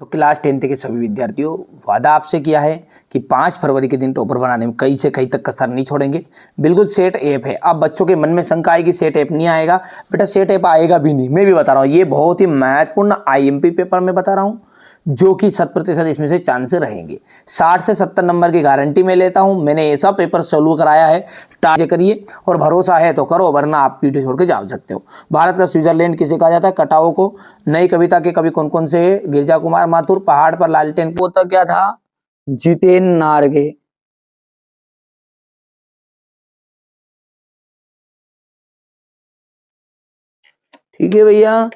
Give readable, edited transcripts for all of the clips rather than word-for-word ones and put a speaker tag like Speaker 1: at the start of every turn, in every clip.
Speaker 1: तो class 10th के सभी विद्यार्थियों, वादा आपसे किया है कि 5 फरवरी के दिन टॉपर बनाने में कहीं से कहीं तक कसर नहीं छोड़ेंगे। बिल्कुल सेट ऐप है। अब बच्चों के मन में शंका आएगी सेट ऐप नहीं आएगा, बेटा सेट ऐप आएगा भी नहीं। मैं भी बता रहा हूँ, ये बहुत ही महत्वपूर्ण आईएमपी पेपर में बता रहा हूँ, जो कि 100% इसमें से चांस रहेंगे। 60 से 70 नंबर की गारंटी मैं लेता हूं। मैंने ऐसा पेपर सोल्व कराया है, टारगेट करिए और भरोसा है तो करो, वरना आप पीछे छोड़ के जा सकते हो। भारत का स्विट्जरलैंड किसे कहा जाता है? कटाओ को। नई कविता के कवि कौन कौन से? गिरजा कुमार माथुर। पहाड़ पर लालटेन पोता क्या था? जितेन नारगे। ठीक है भैया।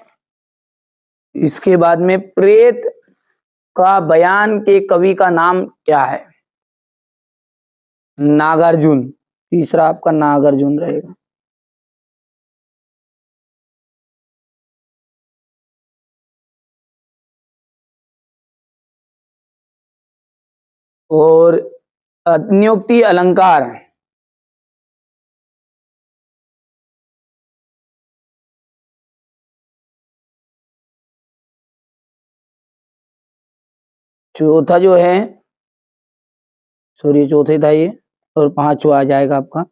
Speaker 1: इसके बाद में प्रेत का बयान के कवि का नाम क्या है? नागार्जुन। तीसरा आपका नागार्जुन रहेगा। और नियुक्ति अलंकार। चौथा जो है, सॉरी चौथे था ये, और पांचवा आ जाएगा आपका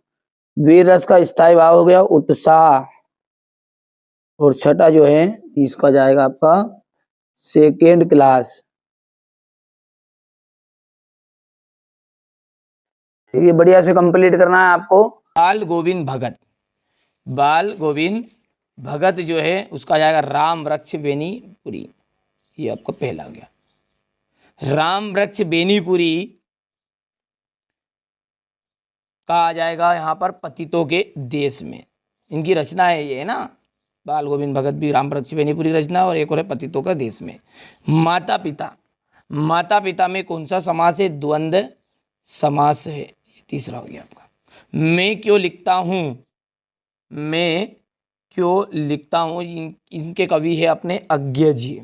Speaker 1: वीर रस का स्थायी भाव हो गया उत्साह। और छठा जो है इसका जाएगा आपका सेकेंड क्लास। ठीक है, बढ़िया से कंप्लीट करना है आपको। बाल गोविंद भगत, बाल गोविंद भगत जो है उसका जाएगा राम वृक्ष बेनीपुरी। ये आपका पहला हो गया। राम वृक्ष बेनीपुरी का आ जाएगा यहाँ पर पतितों के देश में। इनकी रचना है ये, है ना। बाल गोविंद भगत भी राम वृक्ष बेनीपुरी रचना, और एक और है पतितों का देश में। माता पिता, माता पिता में कौन सा समास है? द्वंद्व समास है। ये तीसरा हो गया आपका। मैं क्यों लिखता हूँ, मैं क्यों लिखता हूँ, इनके कवि है अपने अज्ञ जी।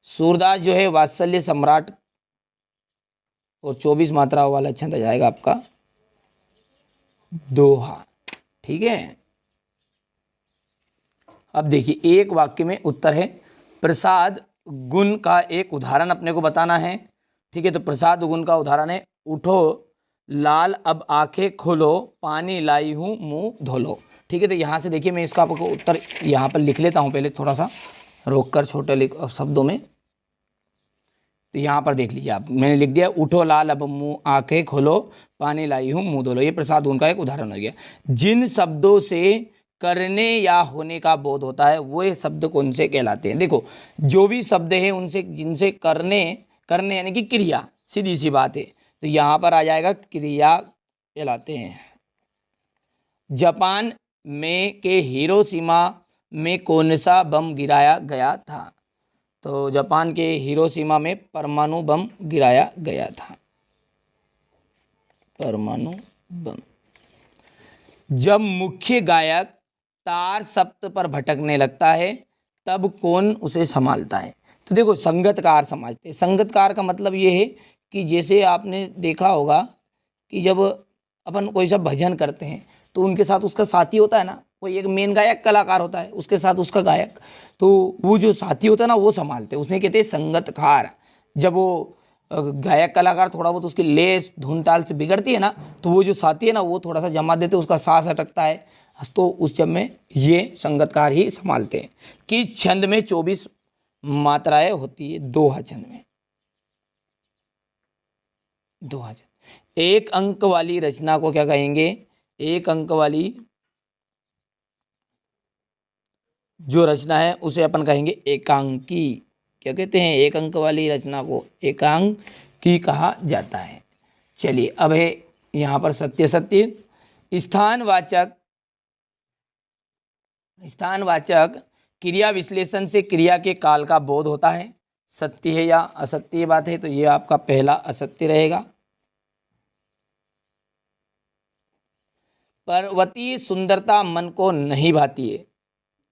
Speaker 1: सूरदास जो है वात्सल्य सम्राट, और 24 मात्राओं वाला छंद आ जाएगा आपका दोहा। ठीक है। अब देखिए एक वाक्य में उत्तर है। प्रसाद गुण का एक उदाहरण अपने को बताना है। ठीक है, तो प्रसाद गुण का उदाहरण है, उठो लाल अब आंखें खोलो, पानी लाई हूँ मुंह धोलो। ठीक है, तो यहाँ से देखिए मैं इसका आपको उत्तर यहाँ पर लिख लेता हूँ, पहले थोड़ा सा रोककर छोटे शब्दों में। तो यहाँ पर देख लीजिए आप, मैंने लिख दिया उठो लाल अब मुंह आंखें खोलो, पानी लाई हूँ मुंह धोलो। ये प्रसाद उनका एक उदाहरण हो गया। जिन शब्दों से करने या होने का बोध होता है वो शब्द कौन से कहलाते हैं? देखो जो भी शब्द हैं उनसे, जिनसे करने, करने यानी कि क्रिया, सीधी सी बात है, तो यहाँ पर आ जाएगा क्रिया कहलाते हैं। जापान में के हिरोशिमा में कौन सा बम गिराया गया था? तो जापान के हिरोशिमा में परमाणु बम गिराया गया था, परमाणु बम। जब मुख्य गायक तार सप्त पर भटकने लगता है तब कौन उसे संभालता है? तो देखो संगतकार समझते हैं। संगतकार का मतलब ये है कि जैसे आपने देखा होगा कि जब अपन कोई सा भजन करते हैं तो उनके साथ उसका साथी होता है ना, कोई एक मेन गायक कलाकार होता है, उसके साथ उसका गायक, तो वो जो साथी होता है ना वो संभालते हैं, उसने कहते हैं संगतकार। जब वो गायक कलाकार थोड़ा बहुत उसकी लेस धुन ताल से बिगड़ती है ना, तो वो जो साथी है ना वो थोड़ा सा जमा देते, उसका सांस अटकता है, तो उस जब में ये संगतकार ही संभालते हैं। किस छंद में 24 मात्राएं होती है? दोहा छंद में। दोहा छंद। एक अंक वाली रचना को क्या कहेंगे? एक अंक वाली जो रचना है उसे अपन कहेंगे एकांकी। क्या कहते हैं? एक अंक वाली रचना को एकांकी कहा जाता है। चलिए अब है यहाँ पर सत्य सत्य। स्थानवाचक, स्थानवाचक क्रिया विश्लेषण से क्रिया के काल का बोध होता है। सत्य है या असत्य बात है? तो ये आपका पहला असत्य रहेगा। पर्वतीय सुंदरता मन को नहीं भाती है,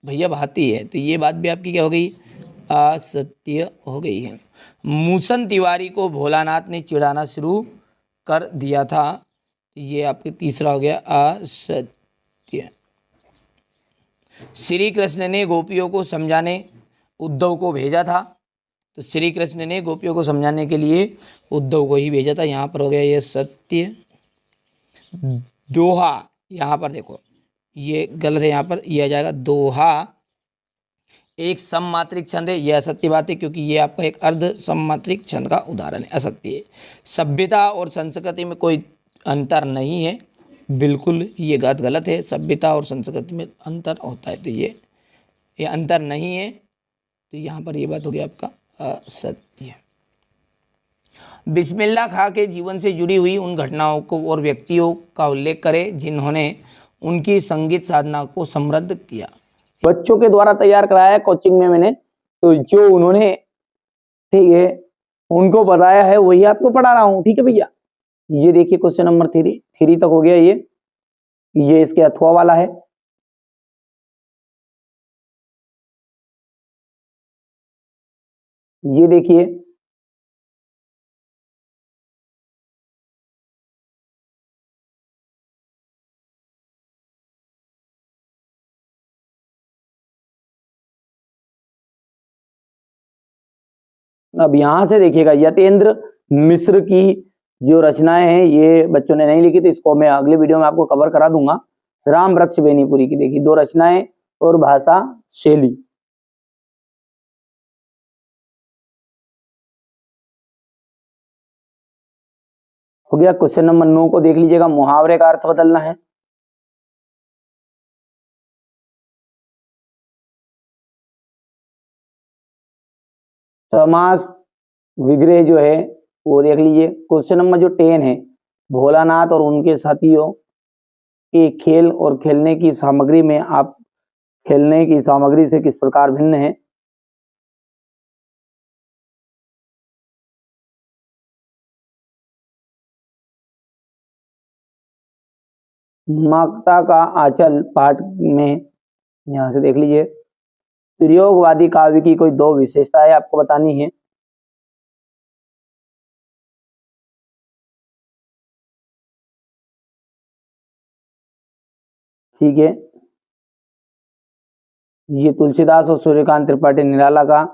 Speaker 1: भैया भाती है, तो ये बात भी आपकी क्या हो गई? असत्य हो गई है। मूसन तिवारी को भोलानाथ ने चिढ़ाना शुरू कर दिया था, ये आपके तीसरा हो गया असत्य। श्री कृष्ण ने गोपियों को समझाने उद्धव को भेजा था। तो श्री कृष्ण ने गोपियों को समझाने के लिए उद्धव को ही भेजा था। यहाँ पर हो गया ये सत्य। दोहा, यहाँ पर देखो ये गलत है, यहाँ पर यह आ जाएगा दोहा एक सममात्रिक छंद है। यह असत्य बात है क्योंकि ये आपका एक अर्ध सममात्रिक छंद का उदाहरण है, असत्य है। सभ्यता और संस्कृति में कोई अंतर नहीं है, बिल्कुल ये गलत है। सभ्यता और संस्कृति में अंतर होता है, तो ये अंतर नहीं है। तो यहाँ पर ये बात हो गई आपका असत्य। बिस्मिल्लाह खां के जीवन से जुड़ी हुई उन घटनाओं को और व्यक्तियों का उल्लेख करें जिन्होंने उनकी संगीत साधना को समृद्ध किया। बच्चों के द्वारा तैयार कराया है कोचिंग में मैंने, तो जो उन्होंने, ठीक है, उनको बताया है वही आपको पढ़ा रहा हूँ। ठीक है भैया, ये देखिए क्वेश्चन नंबर 3 तक हो गया। ये इसके अथवा वाला है। ये देखिए अब यहां से देखिएगा, यतेंद्र मिश्र की जो रचनाएं हैं ये बच्चों ने नहीं लिखी, तो इसको मैं अगले वीडियो में आपको कवर करा दूंगा। राम वृक्ष बेनीपुरी की देखिए 2 रचनाएं और भाषा शैली। हो गया। क्वेश्चन नंबर 9 को देख लीजिएगा, मुहावरे का अर्थ बदलना है। समास विग्रह जो है वो देख लीजिए। क्वेश्चन नंबर जो 10 है, भोलानाथ और उनके साथियों के खेल और खेलने की सामग्री में आप खेलने की सामग्री से किस प्रकार भिन्न है। माकता का आंचल पाठ में यहां से देख लीजिए, प्रयोगवादी काव्य की कोई 2 विशेषताएं आपको बतानी है। ठीक है, ये तुलसीदास और सूर्यकांत त्रिपाठी निराला का।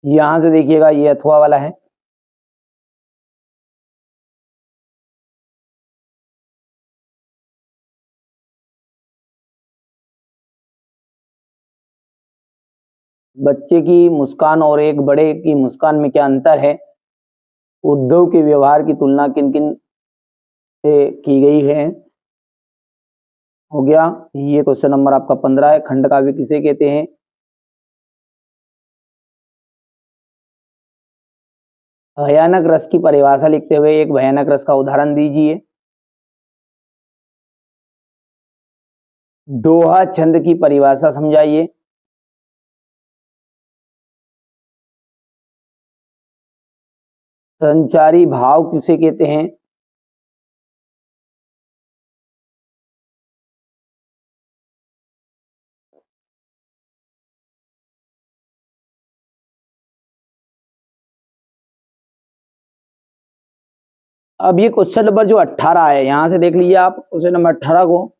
Speaker 1: यहां से देखिएगा ये अथवा वाला है। बच्चे की मुस्कान और एक बड़े की मुस्कान में क्या अंतर है। उद्धव के व्यवहार की तुलना किन किन से की गई है। हो गया। ये क्वेश्चन नंबर आपका 15 है, खंड काव्य किसे कहते हैं। भयानक रस की परिभाषा लिखते हुए एक भयानक रस का उदाहरण दीजिए। दोहा छंद की परिभाषा समझाइए। संचारी भाव किसे कहते हैं। अब ये क्वेश्चन नंबर जो 18 है, यहां से देख लीजिए आप क्वेश्चन नंबर 18 को।